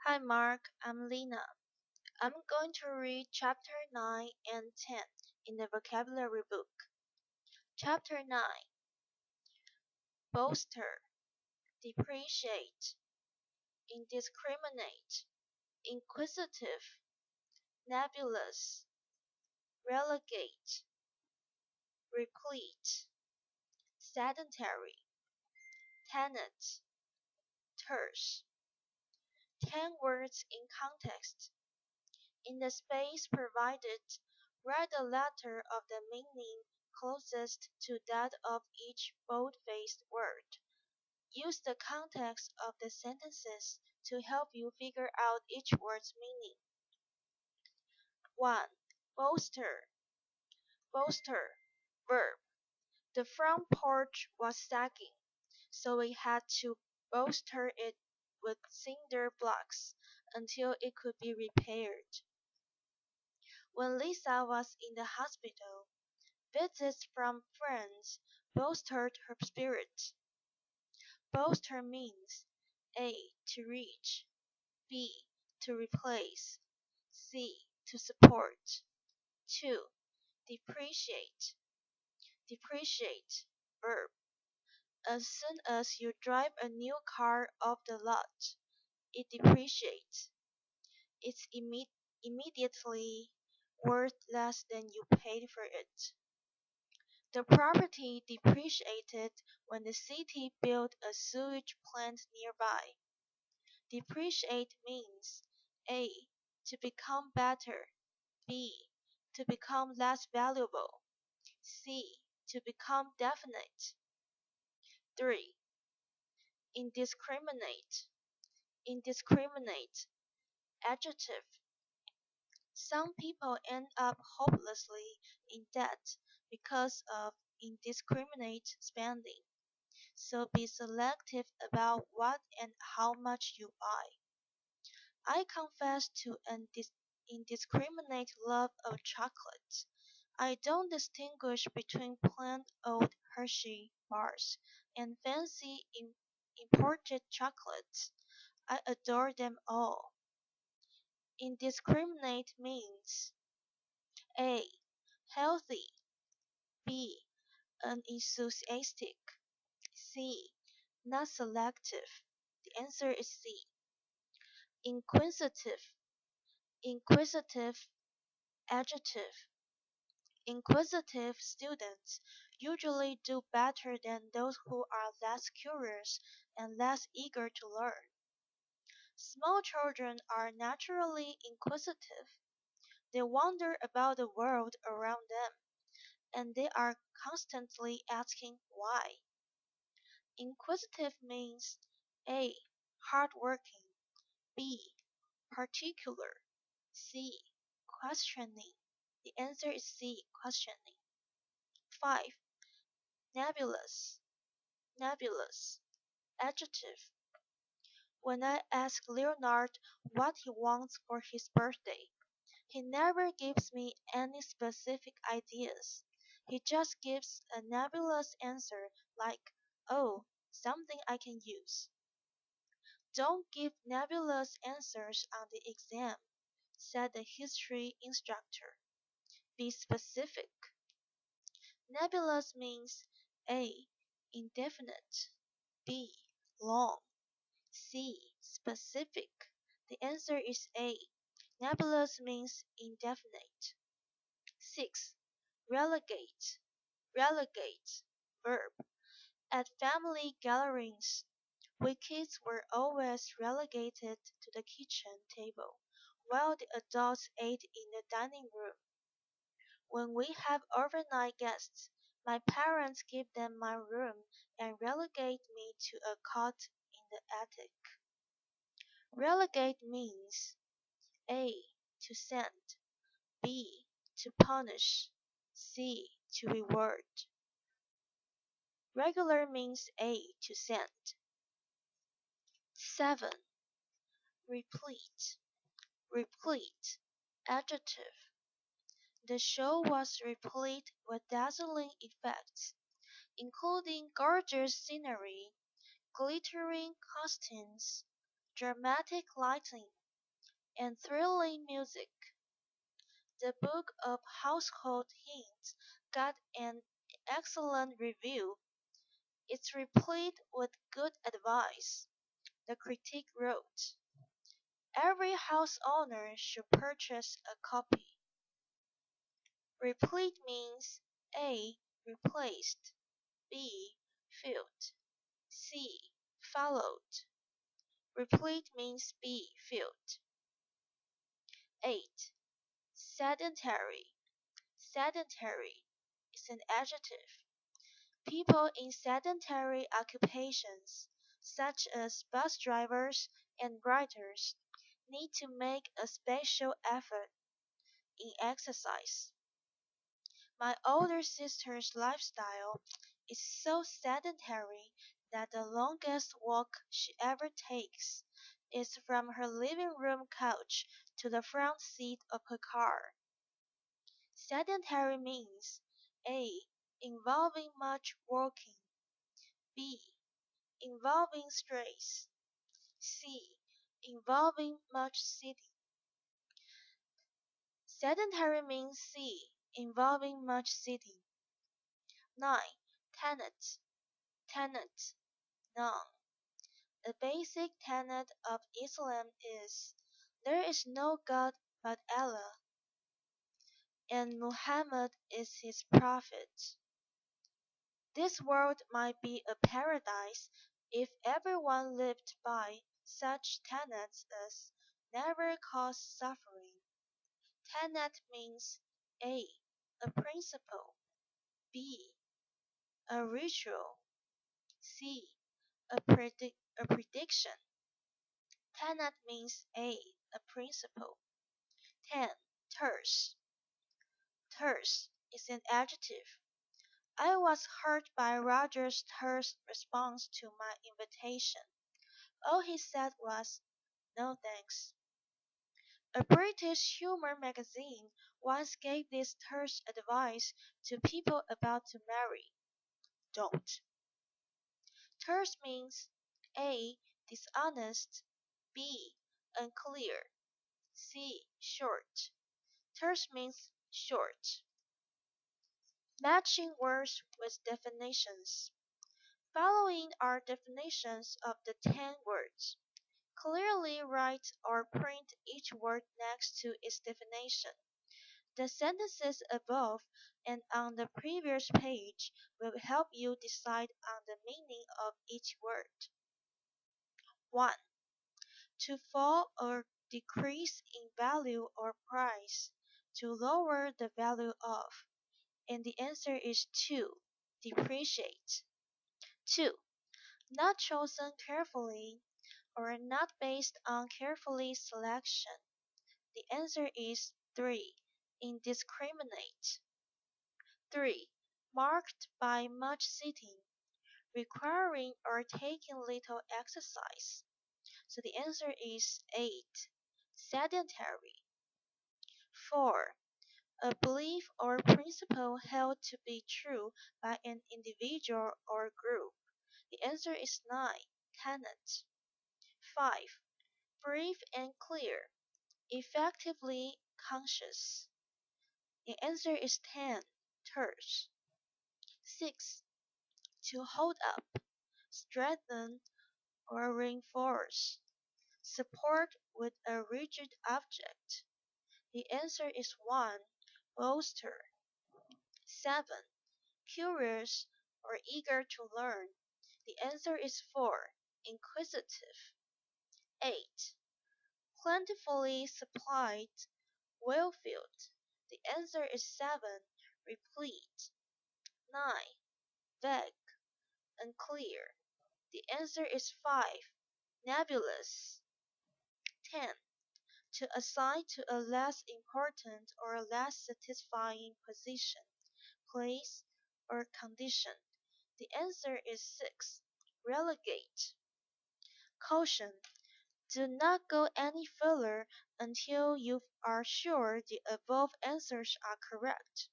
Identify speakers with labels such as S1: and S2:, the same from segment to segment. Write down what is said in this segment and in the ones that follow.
S1: Hi Mark, I'm Lena. I'm going to read chapter 9 and 10 in the vocabulary book. Chapter 9: Bolster, depreciate, indiscriminate, inquisitive, nebulous, relegate, replete, sedentary, tenant, terse. 10 words in context. In the space provided, write the letter of the meaning closest to that of each bold-faced word. Use the context of the sentences to help you figure out each word's meaning. 1. Bolster. Bolster. Verb. The front porch was sagging, so we had to bolster it with cinder blocks until it could be repaired. When Lisa was in the hospital, visits from friends bolstered her spirit. Bolster means A. To reach, B. To replace, C. To support. 2. Depreciate. Depreciate. Verb. As soon as you drive a new car off the lot, it depreciates. It's immediately worth less than you paid for it. The property depreciated when the city built a sewage plant nearby. Depreciate means A. To become better, B. To become less valuable, C. To become definite. 3. Indiscriminate. Indiscriminate. Adjective. Some people end up hopelessly in debt because of indiscriminate spending. So be selective about what and how much you buy. I confess to an indiscriminate love of chocolate. I don't distinguish between plain old Hershey bars and fancy imported chocolates. I adore them all. Indiscriminate means A. Healthy, B. Unenthusiastic, C. Not selective. The answer is C. Inquisitive. Inquisitive. Adjective. Inquisitive students usually do better than those who are less curious and less eager to learn. Small children are naturally inquisitive. They wonder about the world around them, and they are constantly asking why. Inquisitive means A. Hardworking, B. Particular, C. Questioning. The answer is C. Questioning. 5. Nebulous. Nebulous. Adjective. When I ask Leonard what he wants for his birthday, he never gives me any specific ideas. He just gives a nebulous answer like, oh, something I can use. Don't give nebulous answers on the exam, said the history instructor. Be specific. Nebulous means A. Indefinite, B. Long, C. Specific. The answer is A. Nebulous means indefinite. 6. Relegate. Relegate. Verb. At family gatherings, we kids were always relegated to the kitchen table, while the adults ate in the dining room. When we have overnight guests, my parents give them my room and relegate me to a cot in the attic. Relegate means A. To send, B. To punish, C. To reward. Regular means A. To send. 7. Replete. Replete. Adjective. The show was replete with dazzling effects, including gorgeous scenery, glittering costumes, dramatic lighting, and thrilling music. The Book of Household Hints got an excellent review. It's replete with good advice. The critic wrote, every house owner should purchase a copy. Replete means A. Replaced, B. Filled, C. Followed. Replete means B. Filled. 8. Sedentary. Sedentary is an adjective. People in sedentary occupations, such as bus drivers and writers, need to make a special effort in exercise. My older sister's lifestyle is so sedentary that the longest walk she ever takes is from her living room couch to the front seat of her car. Sedentary means A. Involving much walking, B. Involving stress, C. Involving much sitting. Sedentary means C. Involving much sitting. 9. Tenet. Tenet. Noun. A basic tenet of Islam is there is no God but Allah, and Muhammad is his prophet. This world might be a paradise if everyone lived by such tenets as never cause suffering. Tenet means A. A principle, B. A ritual, C. A prediction. Tenet means A. A principle. 10. Terse. Terse is an adjective. I was hurt by Roger's terse response to my invitation. All he said was, no thanks. A British humor magazine once gave this terse advice to people about to marry. Don't. Terse means A. Dishonest, B. Unclear, C. Short. Terse means short. Matching words with definitions. Following are definitions of the 10 words. Clearly write or print each word next to its definition. The sentences above and on the previous page will help you decide on the meaning of each word. 1. To fall or decrease in value or price. To lower the value of. And the answer is 2. Depreciate. 2. Not chosen carefully or not based on carefully selection. The answer is 3. Indiscriminate. 3. Marked by much sitting, requiring or taking little exercise. So the answer is 8. Sedentary. 4. A belief or principle held to be true by an individual or group. The answer is 9. Tenet. 5. Brief and clear. Effectively conscious. The answer is 10. Terse. 6. To hold up, strengthen, or reinforce. Support with a rigid object. The answer is 1. Bolster. 7. Curious or eager to learn. The answer is 4. Inquisitive. 8. Plentifully supplied, well filled. The answer is 7. Replete. 9. Vague, unclear. The answer is 5. Nebulous. 10. To assign to a less important or less satisfying position, place, or condition. The answer is 6. Relegate. Caution. Do not go any further until you are sure the above answers are correct.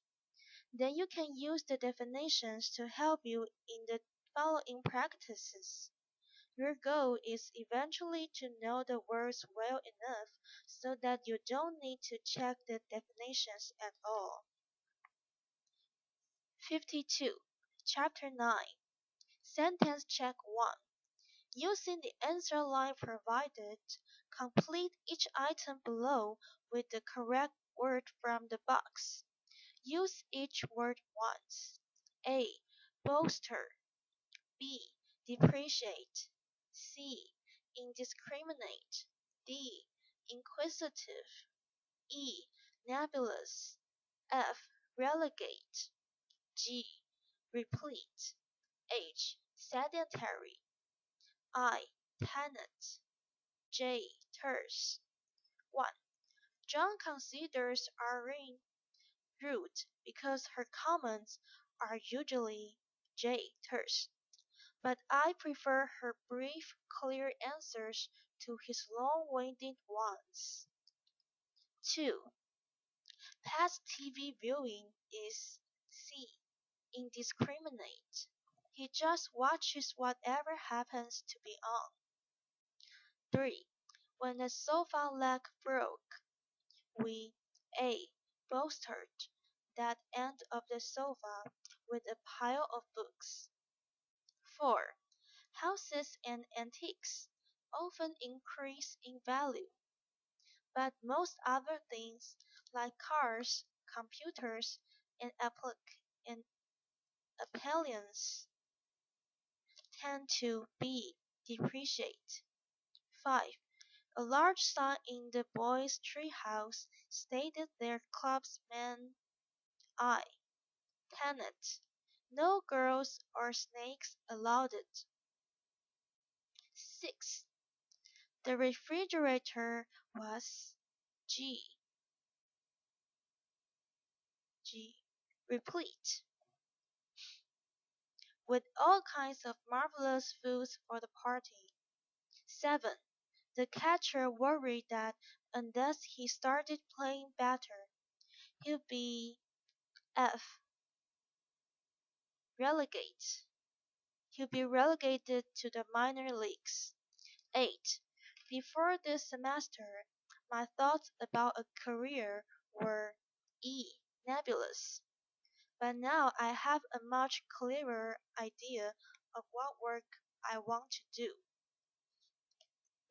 S1: Then you can use the definitions to help you in the following practices. Your goal is eventually to know the words well enough so that you don't need to check the definitions at all. 52. Chapter 9. Sentence check 1. Using the answer line provided, complete each item below with the correct word from the box. Use each word once. A. Bolster. B. Depreciate. C. Indiscriminate. D. Inquisitive. E. Nebulous. F. Relegate. G. Replete. H. Sedentary. I. Tenant. J. Terse. 1. John considers Irene rude because her comments are usually J. Terse, but I prefer her brief, clear answers to his long-winded ones. 2. Past TV viewing is C. Indiscriminate. He just watches whatever happens to be on. 3. When the sofa leg broke, we A. Bolstered that end of the sofa with a pile of books. 4. Houses and antiques often increase in value, but most other things like cars, computers, and appliances tend to be depreciate. 5. A large sign in the boys' treehouse stated their club's main I. Tenet. No girls or snakes allowed. 6. The refrigerator was G. G. Replete with all kinds of marvelous foods for the party. 7. The catcher worried that unless he started playing better, he'd be F. Relegate. He'd be relegated to the minor leagues. 8. Before this semester, my thoughts about a career were E. Nebulous, but now I have a much clearer idea of what work I want to do.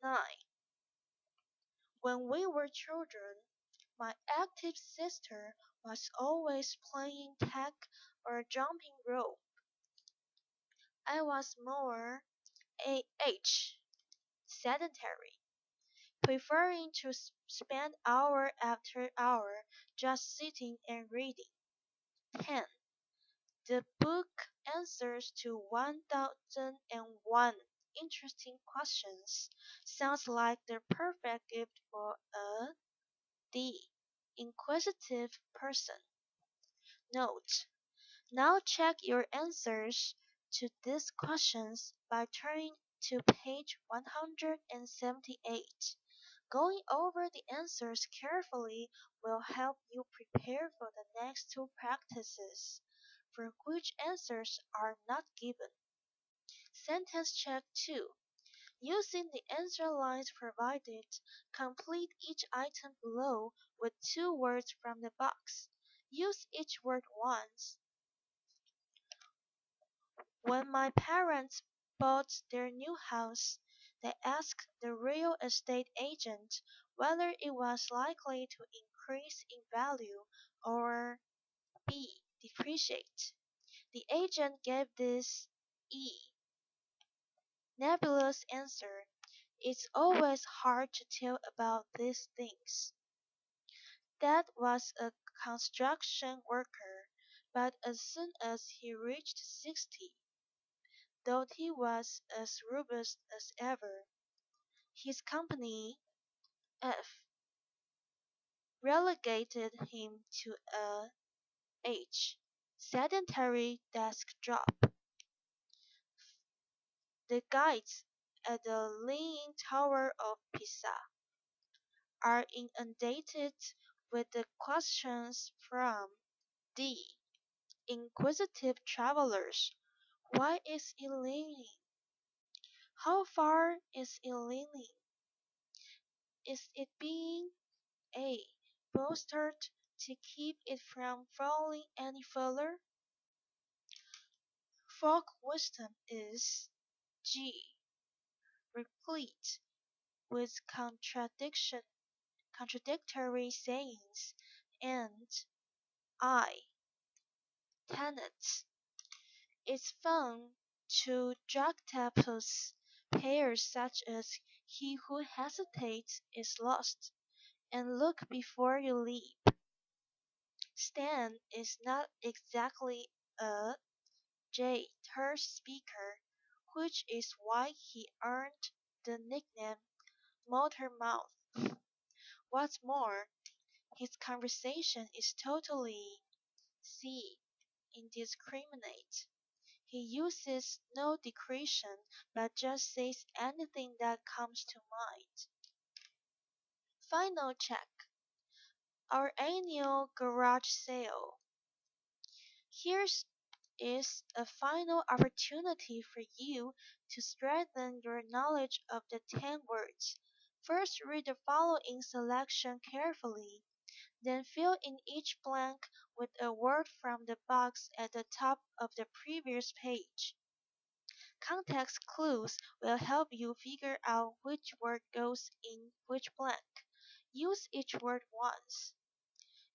S1: 9. When we were children, my active sister was always playing tag or jumping rope. I was more H. Sedentary, preferring to spend hour after hour just sitting and reading. 10. The book answers to 1001 interesting questions sounds like the perfect gift for a D. Inquisitive person. Note: now check your answers to these questions by turning to page 178. Going over the answers carefully will help you prepare for the next two practices, for which answers are not given. Sentence check 2. Using the answer lines provided, complete each item below with two words from the box. Use each word once. When my parents bought their new house, they asked the real estate agent whether it was likely to increase in value or B. depreciate. The agent gave this E. nebulous answer. It's always hard to tell about these things. Dad was a construction worker, but as soon as he reached 60, though he was as robust as ever, his company, F, relegated him to a H, sedentary desk job. The guides at the Leaning Tower of Pisa are inundated with the questions from D. Inquisitive travelers. Why is it leaning? How far is it leaning? Is it being A. bolstered to keep it from falling any further? Folk wisdom is G. replete with contradictory sayings, and I. tenets. It's fun to juxtapose pairs such as "He who hesitates is lost" and "Look before you leap." Stan is not exactly a J-third speaker, which is why he earned the nickname Motor Mouth. What's more, his conversation is totally C. indiscriminate. He uses no discretion but just says anything that comes to mind. Final check. Our annual garage sale. Here is a final opportunity for you to strengthen your knowledge of the 10 words. First, read the following selection carefully, then fill in each blank with a word from the box at the top of the previous page. Context clues will help you figure out which word goes in which blank. Use each word once.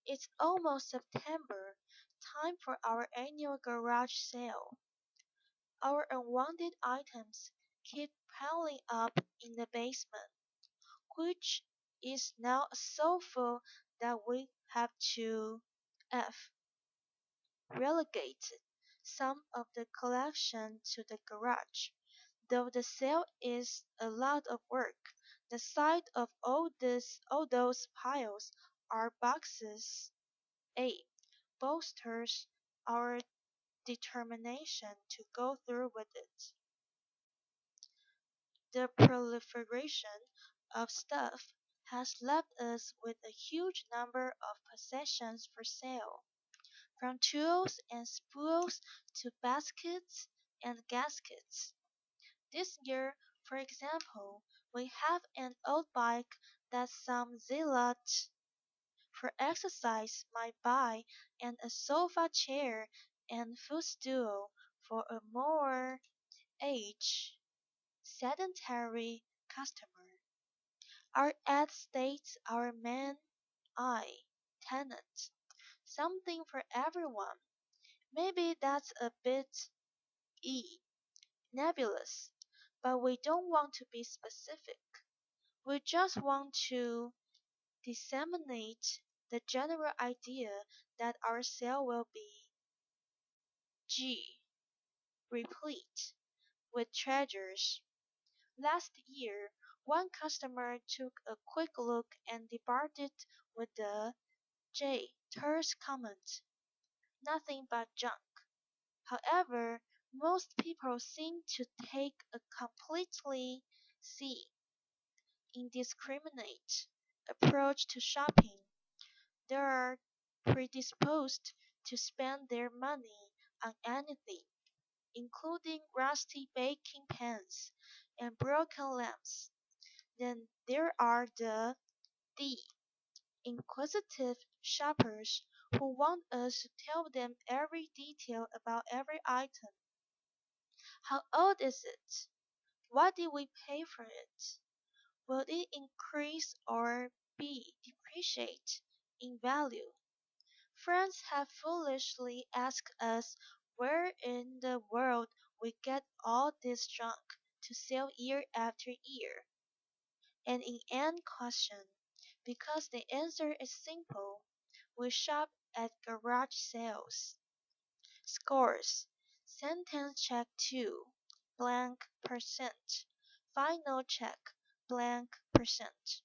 S1: It's almost September, time for our annual garage sale. Our unwanted items keep piling up in the basement, which is now so full that we have to F. relegate some of the collection to the garage. Though the sale is a lot of work, the sight of all those piles or boxes A. bolsters our determination to go through with it. The proliferation of stuff has left us with a huge number of possessions for sale, from tools and spools to baskets and gaskets. This year, for example, we have an old bike that some zealot for exercise might buy, and a sofa chair and footstool for a more aged, sedentary customer. Our ad states our main I tenant, something for everyone. Maybe that's a bit E nebulous, but we don't want to be specific. We just want to disseminate the general idea that our sale will be G. replete with treasures. Last year, one customer took a quick look and departed with the J. terse comment, "Nothing but junk." However, most people seem to take a completely C. indiscriminate approach to shopping. They are predisposed to spend their money on anything, including rusty baking pans and broken lamps. Then there are the D. inquisitive shoppers who want us to tell them every detail about every item. How old is it? What did we pay for it? Will it increase or be depreciate in value? Friends have foolishly asked us where in the world we get all this junk to sell year after year. And in end caution, because the answer is simple, we shop at garage sales. Scores. Sentence check 2, blank percent. Final check, blank percent.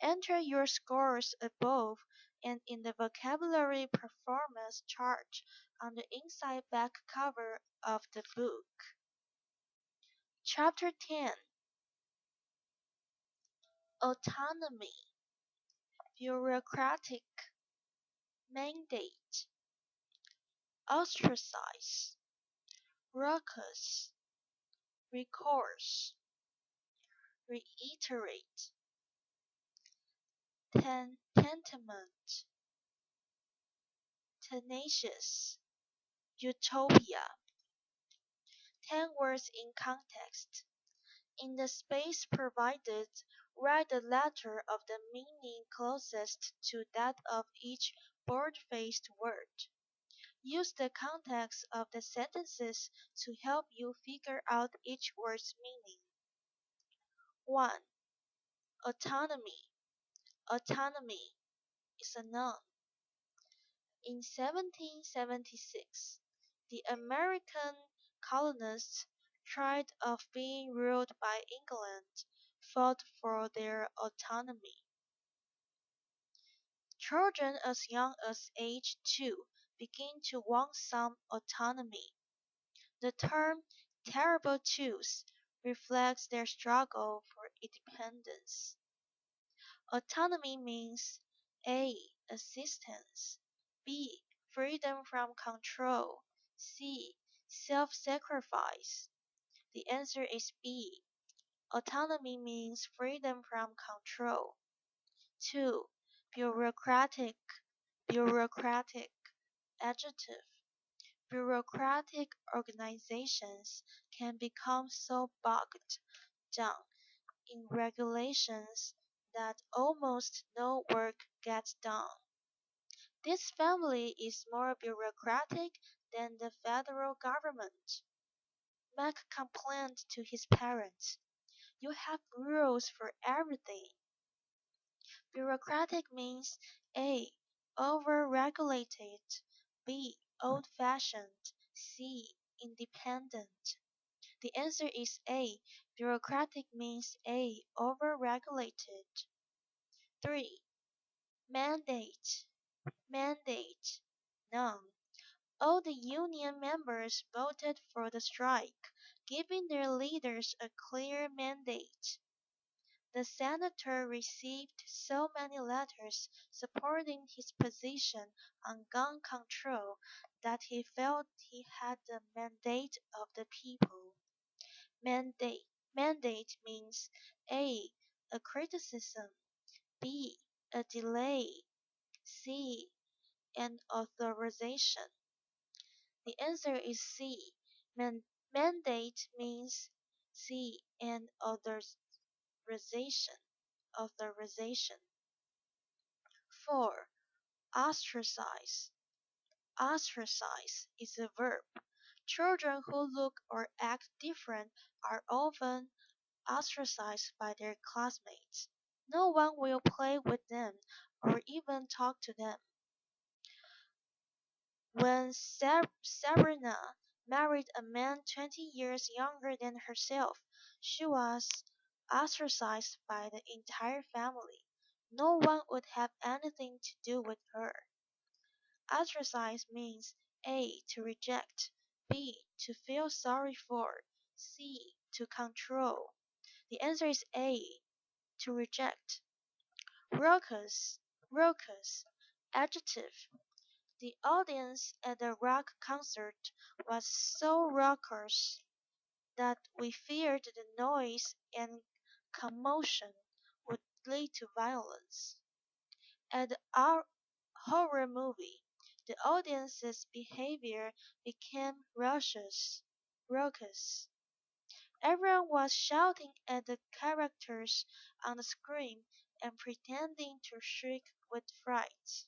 S1: Enter your scores above and in the vocabulary performance chart on the inside back cover of the book. Chapter 10. Autonomy, bureaucratic mandate, ostracize, ruckus, recourse. reiterate, tantamount, tenacious, utopia. 10 words in context. In the space provided, write the letter of the meaning closest to that of each bold-faced word. Use the context of the sentences to help you figure out each word's meaning. 1. Autonomy. Autonomy is a noun. In 1776, the American colonists, tired of being ruled by England, fought for their autonomy. Children as young as age 2 begin to want some autonomy. The term "terrible twos" reflects their struggle for independence. Autonomy means A. Assistance, B. Freedom from control, C. Self-sacrifice. The answer is B. Autonomy means freedom from control. 2. Bureaucratic. Bureaucratic. Adjective. Bureaucratic organizations can become so bogged down in regulations that almost no work gets done. This family is more bureaucratic than the federal government. Mac complained to his parents, "You have rules for everything." Bureaucratic means A. Over-regulated, B. Old-fashioned, C. Independent. The answer is A. Bureaucratic means A. Over-regulated. 3. Mandate. Mandate. Noun. All the union members voted for the strike, giving their leaders a clear mandate. The senator received so many letters supporting his position on gun control that he felt he had the mandate of the people. Mandate. Mandate means A. A criticism, B. A delay, C. An authorization. The answer is C. Mandate means C. An authorization. Authorization. 4. Ostracize. Ostracize is a verb. Children who look or act different are often ostracized by their classmates. No one will play with them or even talk to them. When Sabrina married a man 20 years younger than herself, she was ostracized by the entire family. No one would have anything to do with her. Ostracize means A. To reject, B. To feel sorry for, C. To control. The answer is A. To reject. Raucous. Raucous. Adjective. The audience at the rock concert was so raucous that we feared the noise and commotion would lead to violence. At our horror movie, the audience's behavior became raucous. Everyone was shouting at the characters on the screen and pretending to shriek with fright.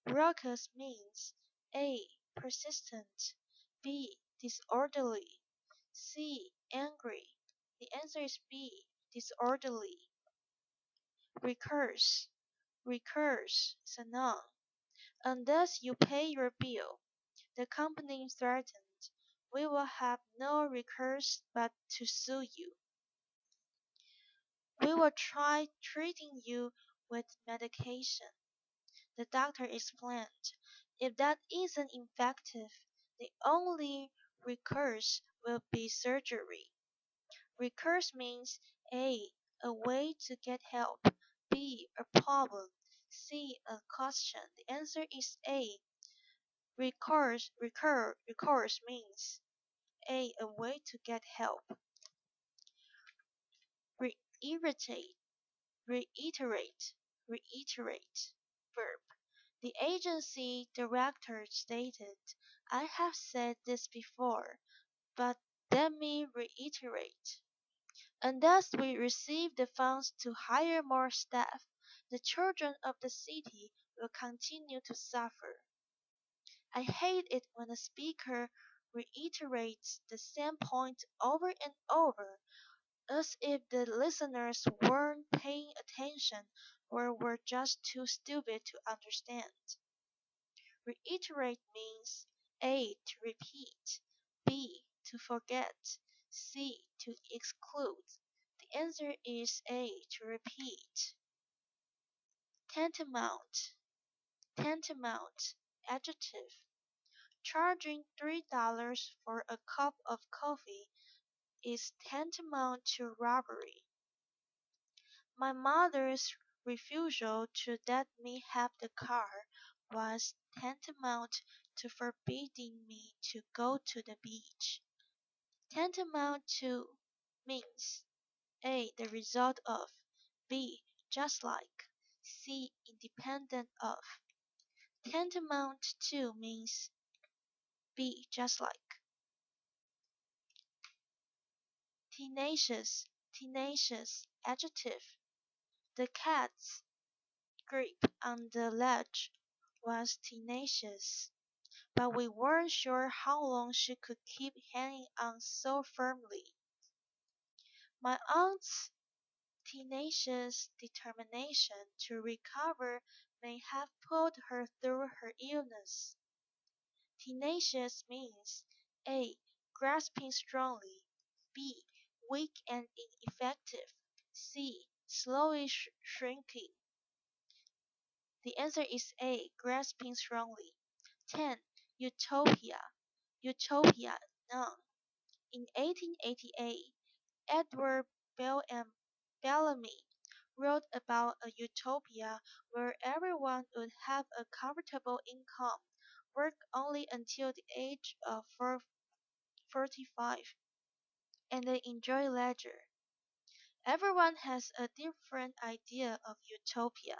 S1: Raucous means A. Persistent, B. Disorderly, C. Angry. The answer is B. Disorderly. Recurse. Recurse is a noun. Unless you pay your bill, the company threatened, we will have no recourse but to sue you. We will try treating you with medication. The doctor explained, if that isn't effective, the only recourse will be surgery. Recourse means A. A way to get help, B. A problem, C. A question. The answer is A. Recourse means A. A way to get help. Irritate, reiterate, reiterate. Verb. The agency director stated, I have said this before, but let me reiterate. Unless we receive the funds to hire more staff, the children of the city will continue to suffer. I hate it when a speaker reiterates the same point over and over as if the listeners weren't paying attention or were just too stupid to understand. Reiterate means A. To repeat, B. To forget, C. To exclude. The answer is A. To repeat. Tantamount. Tantamount. Adjective. Charging $3 for a cup of coffee is tantamount to robbery. My mother's refusal to let me have the car was tantamount to forbidding me to go to the beach. Tantamount to means A. The result of, B. Just like, C. Independent of. Tantamount to means B. Just like. Tenacious, tenacious, adjective. The cat's grip on the ledge was tenacious, but we weren't sure how long she could keep hanging on so firmly. My aunt's tenacious determination to recover may have pulled her through her illness. Tenacious means A. Grasping strongly, B. Weak and ineffective, C. Slowly shrinking. The answer is A. Grasping strongly. 10. Utopia. Utopia, noun. In 1888, Edward Bellamy wrote about a utopia where everyone would have a comfortable income, work only until the age of 45, and then enjoy leisure. Everyone has a different idea of utopia.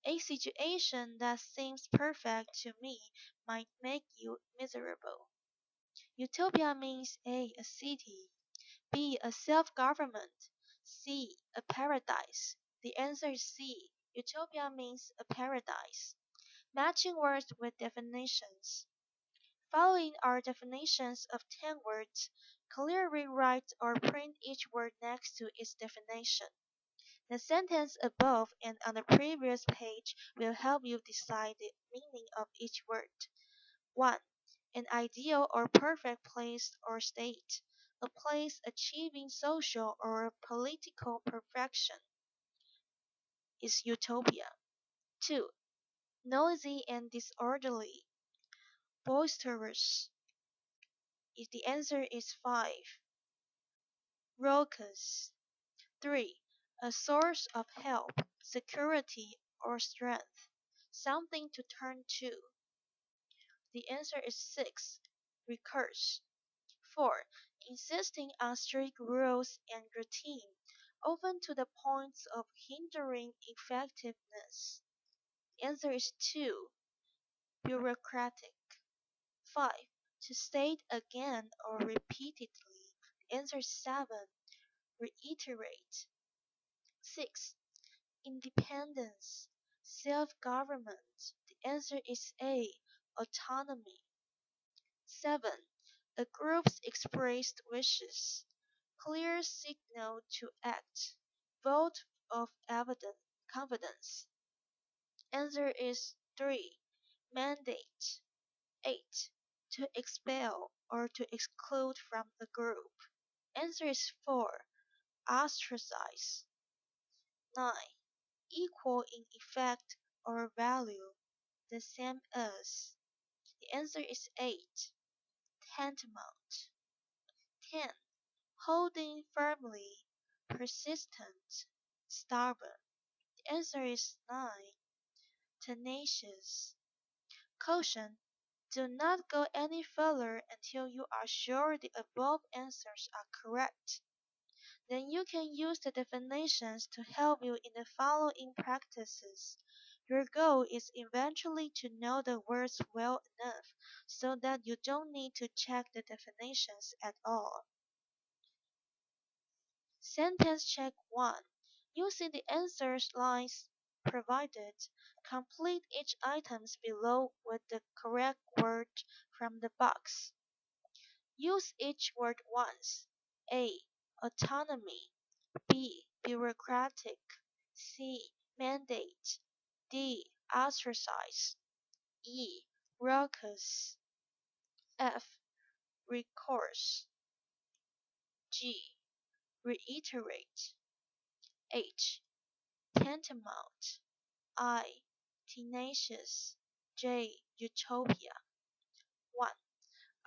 S1: A situation that seems perfect to me might make you miserable. Utopia means A. A city, B. A self-government, C. A paradise. The answer is C. Utopia means a paradise. Matching words with definitions. Following are definitions of 10 words. Clearly write or print each word next to its definition. The sentence above and on the previous page will help you decide the meaning of each word. 1. An ideal or perfect place or state. A place achieving social or political perfection is utopia. 2. Noisy and disorderly. Boisterous. If the answer is 5. Raucous. 3. A source of help, security, or strength. Something to turn to. The answer is 6. Recurse. 4. Insisting on strict rules and routine, often to the point of hindering effectiveness. The answer is 2. Bureaucratic. 5. To state again or repeatedly. The answer is 7. Reiterate. 6. Independence. Self-government. The answer is A. Autonomy. 7. A group's expressed wishes. Clear signal to act. Vote of confidence. Answer is 3. Mandate. 8. To expel or to exclude from a group. Answer is 4. Ostracize. 9. Equal in effect or value, the same as. The answer is 8. Tantamount. 10. Holding firmly, persistent, stubborn. The answer is 9. Tenacious. Caution. Do not go any further until you are sure the above answers are correct. Then you can use the definitions to help you in the following practices. Your goal is eventually to know the words well enough so that you don't need to check the definitions at all. Sentence check 1. Using the answers lines provided, complete each item below with the correct word from the box. Use each word once. A. Autonomy. B. Bureaucratic. C. Mandate. D. Ostracize. E. Raucous. F. Recourse. G. Reiterate. H. Tantamount. I. Tenacious. J. Utopia. 1.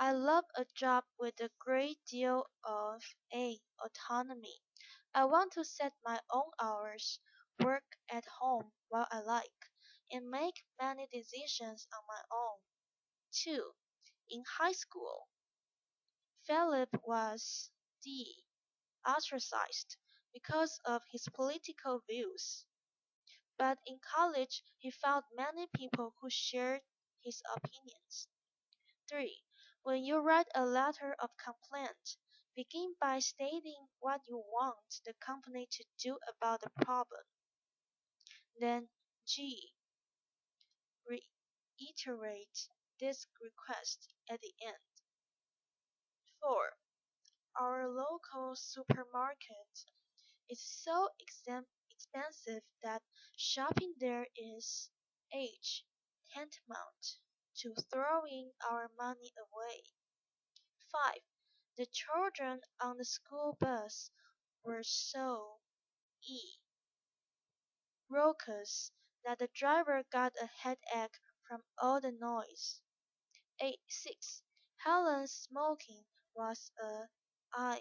S1: I love a job with a great deal of A. Autonomy. I want to set my own hours, work at home while I like, and make many decisions on my own. 2. In high school, Philip was D. Ostracized because of his political views, but in college he found many people who shared his opinions. 3. When you write a letter of complaint, begin by stating what you want the company to do about the problem. Then G. Reiterate this request at the end. 4. Our local supermarket is so expensive that shopping there is H. Tantamount to throwing our money away. 5. The children on the school bus were so E. Raucous that the driver got a headache from all the noise. 6. Helen's smoking was a I.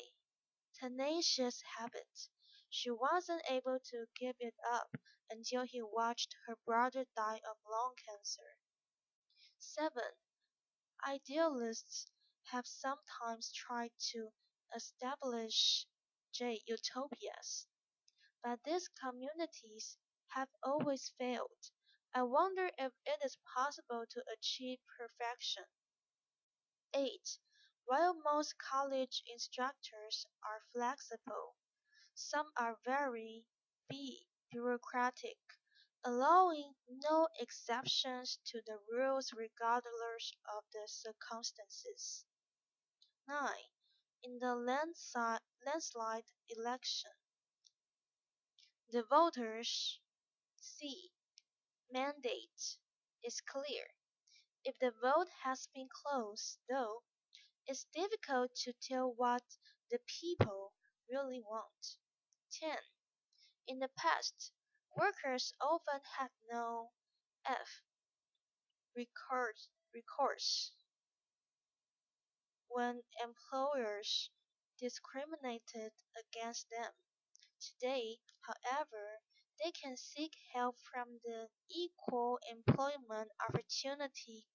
S1: Tenacious habit. She wasn't able to give it up until he watched her brother die of lung cancer. 7. Idealists have sometimes tried to establish utopias, but these communities have always failed. I wonder if it is possible to achieve perfection. 8. While most college instructors are flexible, some are very B. bureaucratic, allowing no exceptions to the rules regardless of the circumstances. 9. In the landslide election, the voters' C. mandate is clear. If the vote has been closed, though, it's difficult to tell what the people really want. 10. In the past, workers often had no F. recourse when employers discriminated against them. Today, however, they can seek help from the Equal Employment Opportunity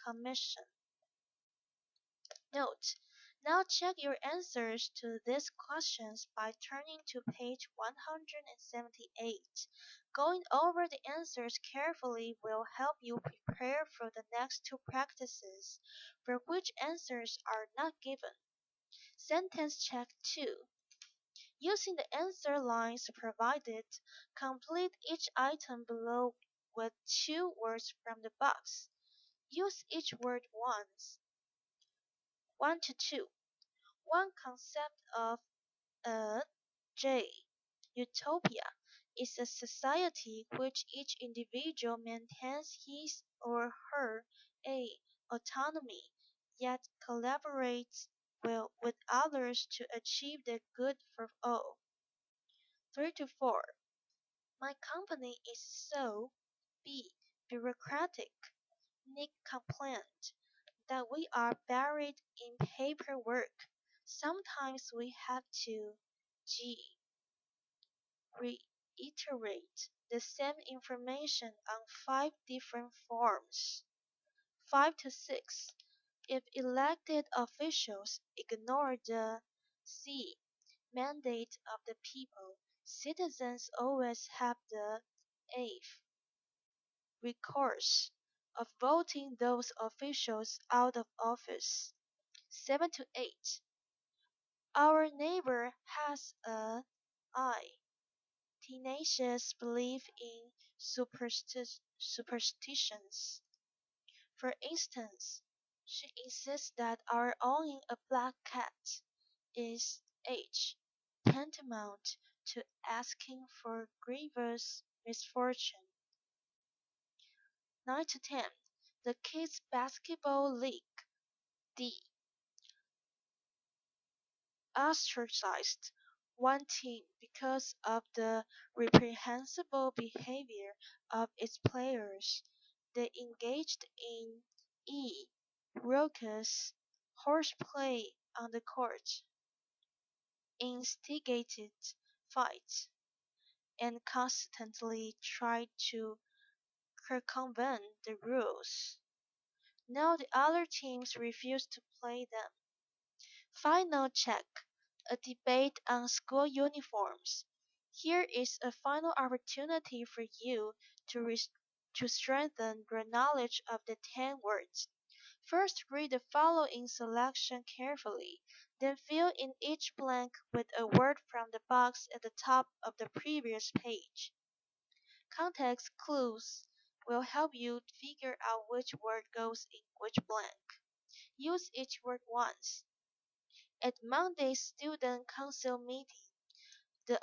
S1: Commission. Note: Now check your answers to these questions by turning to page 178. Going over the answers carefully will help you prepare for the next two practices, for which answers are not given. Sentence check 2. Using the answer lines provided, complete each item below with two words from the box. Use each word once. 1 to 2. One concept of a J. Utopia is a society which each individual maintains his or her A. autonomy, yet collaborates well with others to achieve the good for all. 3 to 4. My company is so B. bureaucratic. Nick complained that we are buried in paperwork. Sometimes we have to G. reiterate the same information on 5 different forms. 5 to 6. If elected officials ignore the C. mandate of the people, citizens always have the eighth recourse of voting those officials out of office. 7 to 8. Our neighbor has a I. Tenacious belief in superstitions. For instance, she insists that our owning a black cat is H. tantamount to asking for grievous misfortune. 9 to 10. The Kids Basketball League D. Ostracized one team because of the reprehensible behavior of its players. They engaged in E. raucous horseplay on the court, instigated fights, and constantly tried to circumvent the rules. Now the other teams refused to play them. Final check. A debate on school uniforms. Here is a final opportunity for you to strengthen your knowledge of the 10 words. First read the following selection carefully, then fill in each blank with a word from the box at the top of the previous page. Context clues will help you figure out which word goes in which blank. Use each word once. At Monday's student council meeting, the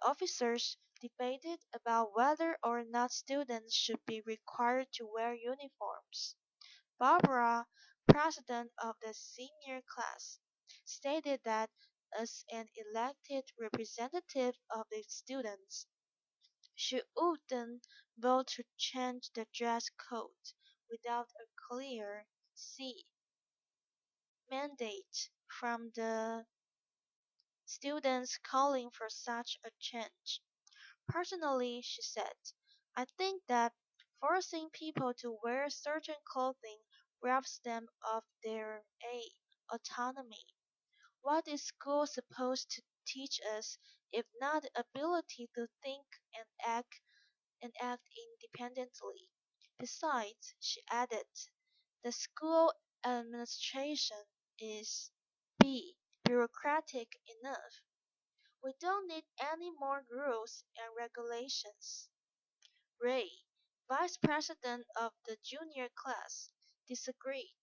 S1: officers debated about whether or not students should be required to wear uniforms. Barbara, president of the senior class, stated that as an elected representative of the students, she wouldn't vote to change the dress code without a clear C mandate from the students calling for such a change. Personally, she said, I think that forcing people to wear certain clothing robs them of their A. autonomy. What is school supposed to teach us if not the ability to think and act independently? Besides, she added, the school administration is B. bureaucratic enough. We don't need any more rules and regulations. Ray, vice president of the junior class, disagreed.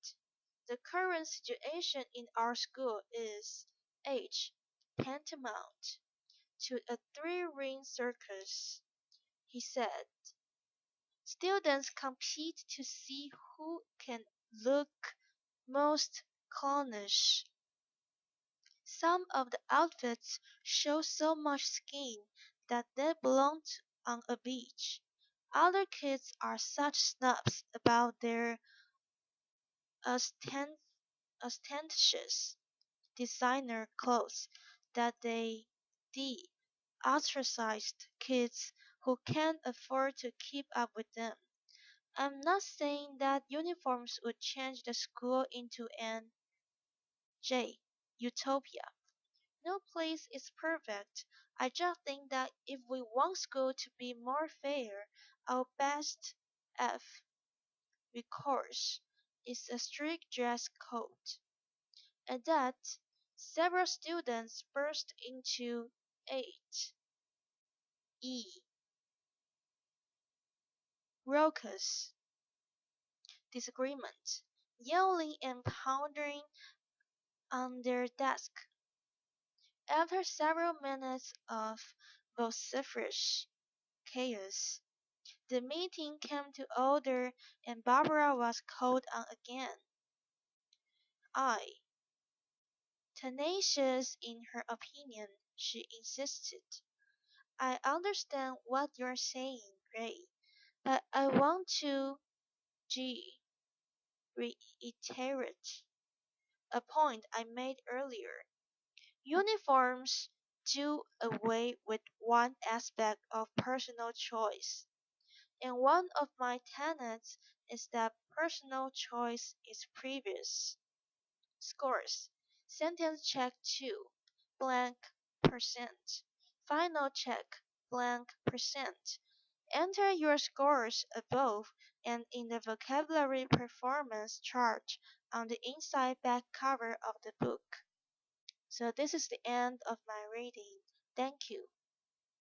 S1: The current situation in our school is H. tantamount to a three-ring circus, he said. Students compete to see who can look most clownish. Some of the outfits show so much skin that they belong on a beach. Other kids are such snobs about their ostent- ostentatious designer clothes that they de ostracized kids who can't afford to keep up with them. I'm not saying that uniforms would change the school into an J utopia. No place is perfect. I just think that if we want school to be more fair, our best F recourse is a strict dress code. At that, several students burst into 8E raucous disagreement, yelling and pounding on their desk. After several minutes of vociferous chaos, the meeting came to order and Barbara was called on again. I, tenacious in her opinion, she insisted. I understand what you're saying, Ray, but I want to G. reiterate a point I made earlier. Uniforms do away with one aspect of personal choice, and one of my tenets is that personal choice is previous. Scores Sentence check 2, blank percent. Final check, blank percent. Enter your scores above and in the vocabulary performance chart on the inside back cover of the book. So this is the end of my reading. Thank you.